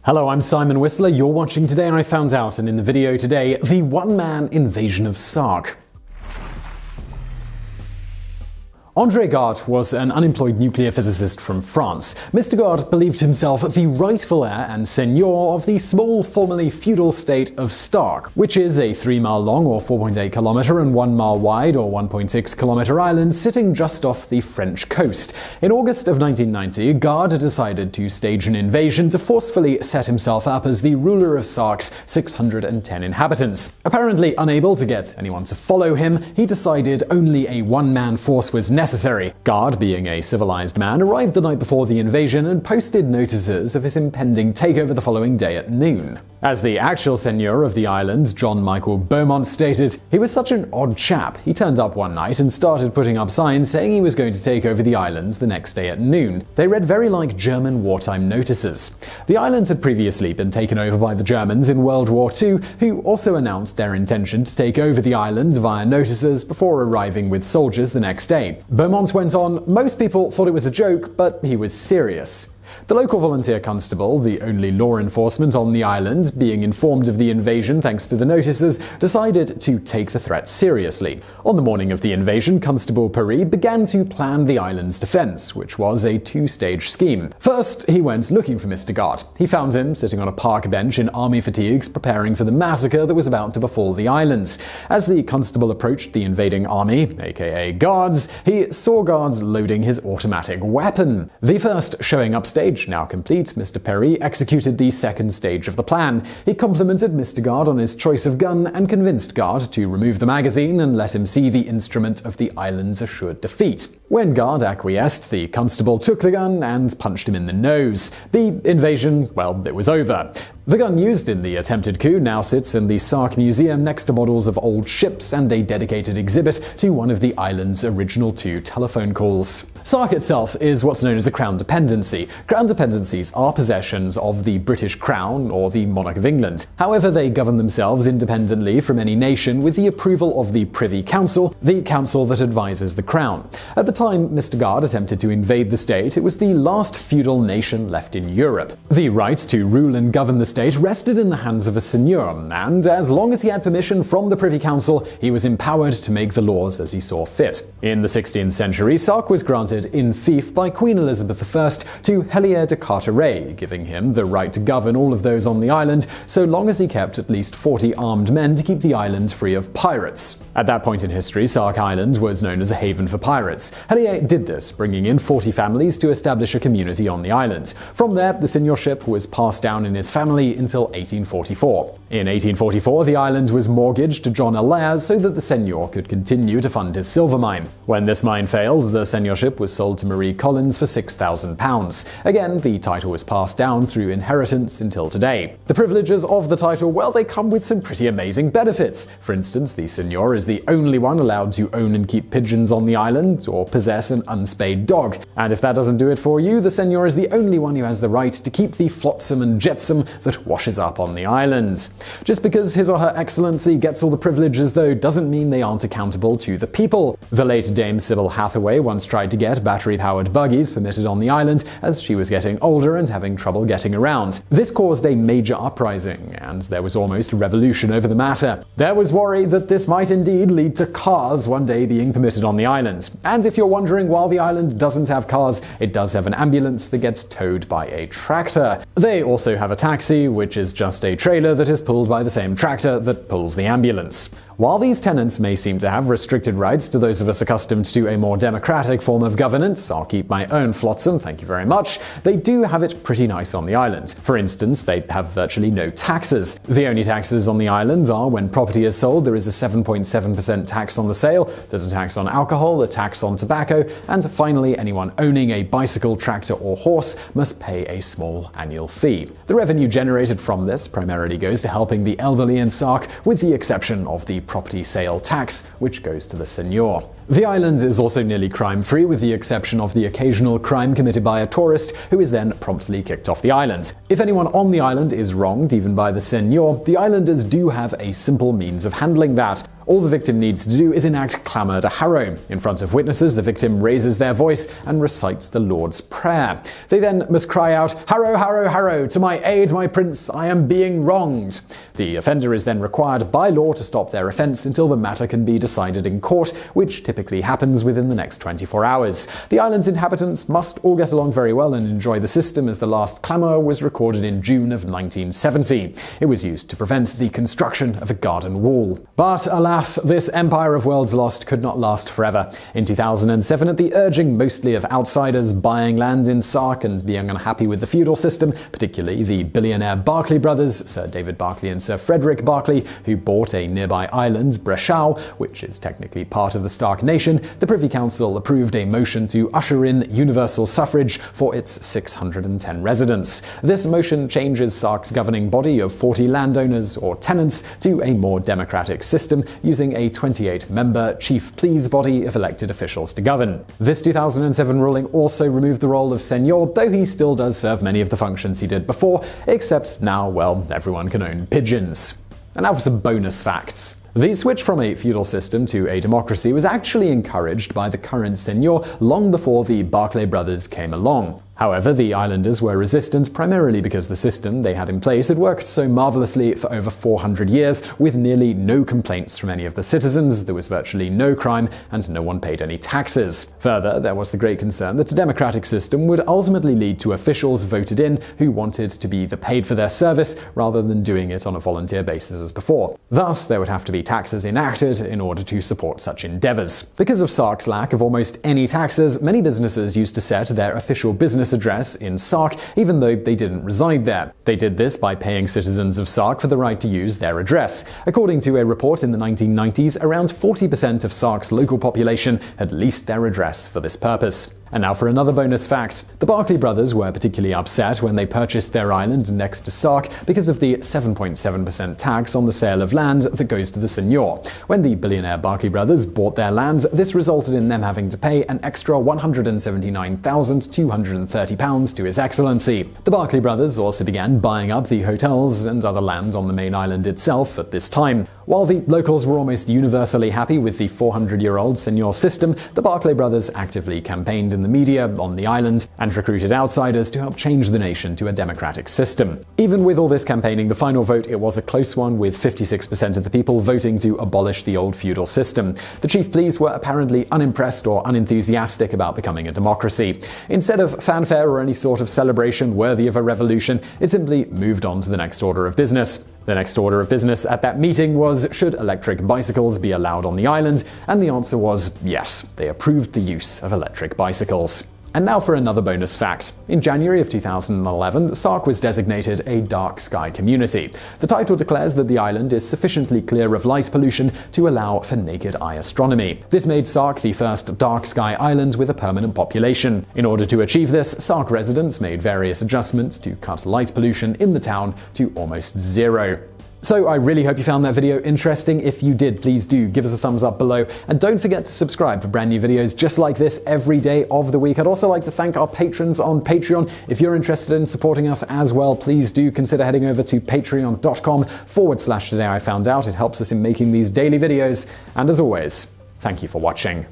Hello, I'm Simon Whistler, you're watching Today I Found Out, and in the video today, the one-man invasion of Sark. André Gardes was an unemployed nuclear physicist from France. Mr. Gardes believed himself the rightful heir and Seigneur of the small, formerly feudal state of Sark, which is a 3-mile long or 4.8 km and 1 mile wide or 1.6 km island sitting just off the French coast. In August of 1990, Gardes decided to stage an invasion to forcefully set himself up as the ruler of Sark's 610 inhabitants. Apparently unable to get anyone to follow him, he decided only a one-man force was necessary. Gardes, being a civilized man, arrived the night before the invasion and posted notices of his impending takeover the following day at noon. As the actual seigneur of the island, John Michael Beaumont, stated, he was such an odd chap. He turned up one night and started putting up signs saying he was going to take over the island the next day at noon. They read very like German wartime notices. The island had previously been taken over by the Germans in World War II, who also announced their intention to take over the island via notices before arriving with soldiers the next day. Beaumont went on, most people thought it was a joke, but he was serious. The local volunteer constable, the only law enforcement on the island, being informed of the invasion thanks to the notices, decided to take the threat seriously. On the morning of the invasion, Constable Paris began to plan the island's defense, which was a two-stage scheme. First, he went looking for Mr. Gardes. He found him sitting on a park bench in army fatigues, preparing for the massacre that was about to befall the island. As the constable approached the invading army, aka Gardes, he saw Gardes loading his automatic weapon. The first showing up stage now complete, Mr. Perry executed the second stage of the plan. He complimented Mr. Gardes on his choice of gun and convinced Gardes to remove the magazine and let him see the instrument of the island's assured defeat. When Gardes acquiesced, the constable took the gun and punched him in the nose. The invasion, well, it was over. The gun used in the attempted coup now sits in the Sark Museum next to models of old ships and a dedicated exhibit to one of the island's original 2 telephone calls. Sark itself is what's known as a crown dependency. Crown dependencies are possessions of the British Crown or the Monarch of England. However, they govern themselves independently from any nation with the approval of the Privy Council, the council that advises the Crown. At the time Mr. Gardes attempted to invade the state, it was the last feudal nation left in Europe. The right to rule and govern the state rested in the hands of a seigneur, and as long as he had permission from the Privy Council, he was empowered to make the laws as he saw fit. In the 16th century, Sark was granted in fief by Queen Elizabeth I to Heir de Carteret, giving him the right to govern all of those on the island so long as he kept at least 40 armed men to keep the island free of pirates. At that point in history, Sark Island was known as a haven for pirates. Heir did this, bringing in 40 families to establish a community on the island. From there, the seigneurship was passed down in his family until 1844. In 1844, the island was mortgaged to John Heir so that the seigneur could continue to fund his silver mine. When this mine failed, the seigneurship was sold to Marie Collins for £6,000. Again, the title was passed down through inheritance until today. The privileges of the title, well, they come with some pretty amazing benefits. For instance, the seigneur is the only one allowed to own and keep pigeons on the island or possess an unspayed dog. And if that doesn't do it for you, the seigneur is the only one who has the right to keep the flotsam and jetsam that washes up on the island. Just because His or Her Excellency gets all the privileges, though, doesn't mean they aren't accountable to the people. The late Dame Sybil Hathaway once tried to get battery-powered buggies permitted on the island as she was getting older and having trouble getting around. This caused a major uprising, and there was almost a revolution over the matter. There was worry that this might indeed lead to cars one day being permitted on the island. And if you're wondering, while the island doesn't have cars, it does have an ambulance that gets towed by a tractor. They also have a taxi, which is just a trailer that is pulled by the same tractor that pulls the ambulance. While these tenants may seem to have restricted rights to those of us accustomed to a more democratic form of governance, I'll keep my own flotsam, thank you very much, they do have it pretty nice on the island. For instance, they have virtually no taxes. The only taxes on the island are when property is sold, there is a 7.7% tax on the sale, there's a tax on alcohol, a tax on tobacco, and finally anyone owning a bicycle, tractor or horse must pay a small annual fee. The revenue generated from this primarily goes to helping the elderly in Sark, with the exception of the property sale tax, which goes to the seigneur. The island is also nearly crime-free, with the exception of the occasional crime committed by a tourist who is then promptly kicked off the island. If anyone on the island is wronged, even by the seigneur, the islanders do have a simple means of handling that. All the victim needs to do is enact clamor de harrow. In front of witnesses, the victim raises their voice and recites the Lord's Prayer. They then must cry out, "Harrow, harrow, harrow, to my aid, my prince, I am being wronged." The offender is then required by law to stop their offense until the matter can be decided in court, which typically happens within the next 24 hours. The island's inhabitants must all get along very well and enjoy the system, as the last clamor was recorded in June of 1970. It was used to prevent the construction of a garden wall. But alas, this empire of worlds lost could not last forever. In 2007, at the urging mostly of outsiders buying land in Sark and being unhappy with the feudal system, particularly the billionaire Barclay brothers, Sir David Barclay and Sir Frederick Barclay, who bought a nearby island, Brechau, which is technically part of the Stark nation, the Privy Council approved a motion to usher in universal suffrage for its 610 residents. This motion changes Sark's governing body of 40 landowners or tenants to a more democratic system, using a 28-member chief pleas body of elected officials to govern. This 2007 ruling also removed the role of Seigneur, though he still does serve many of the functions he did before, except now, well, everyone can own pigeons. And now for some bonus facts. The switch from a feudal system to a democracy was actually encouraged by the current Seigneur long before the Barclay brothers came along. However, the islanders were resistant primarily because the system they had in place had worked so marvelously for over 400 years, with nearly no complaints from any of the citizens, there was virtually no crime, and no one paid any taxes. Further, there was the great concern that a democratic system would ultimately lead to officials voted in who wanted to be paid for their service rather than doing it on a volunteer basis as before. Thus, there would have to be taxes enacted in order to support such endeavors. Because of Sark's lack of almost any taxes, many businesses used to set their official business address in Sark, even though they didn't reside there. They did this by paying citizens of Sark for the right to use their address. According to a report in the 1990s, around 40% of Sark's local population had leased their address for this purpose. And now for another bonus fact. The Barclay brothers were particularly upset when they purchased their island next to Sark because of the 7.7% tax on the sale of land that goes to the Seigneur. When the billionaire Barclay brothers bought their land, this resulted in them having to pay an extra £179,230 to His Excellency. The Barclay brothers also began buying up the hotels and other land on the main island itself at this time. While the locals were almost universally happy with the 400-year-old Seigneur system, the Barclay brothers actively campaigned in the media on the island and recruited outsiders to help change the nation to a democratic system. Even with all this campaigning, the final vote, it was a close one, with 56% of the people voting to abolish the old feudal system. The chief pleas were apparently unimpressed or unenthusiastic about becoming a democracy. Instead of fanfare or any sort of celebration worthy of a revolution, it simply moved on to the next order of business. The next order of business at that meeting was, should electric bicycles be allowed on the island? And the answer was yes, they approved the use of electric bicycles. And now for another bonus fact. In January of 2011, Sark was designated a dark sky community. The title declares that the island is sufficiently clear of light pollution to allow for naked eye astronomy. This made Sark the first dark sky island with a permanent population. In order to achieve this, Sark residents made various adjustments to cut light pollution in the town to almost zero. So I really hope you found that video interesting. If you did, please do give us a thumbs up below, and don't forget to subscribe for brand new videos just like this every day of the week. I'd also like to thank our patrons on Patreon. If you're interested in supporting us as well, please do consider heading over to patreon.com/TodayIFoundOut. It helps us in making these daily videos. And as always, thank you for watching.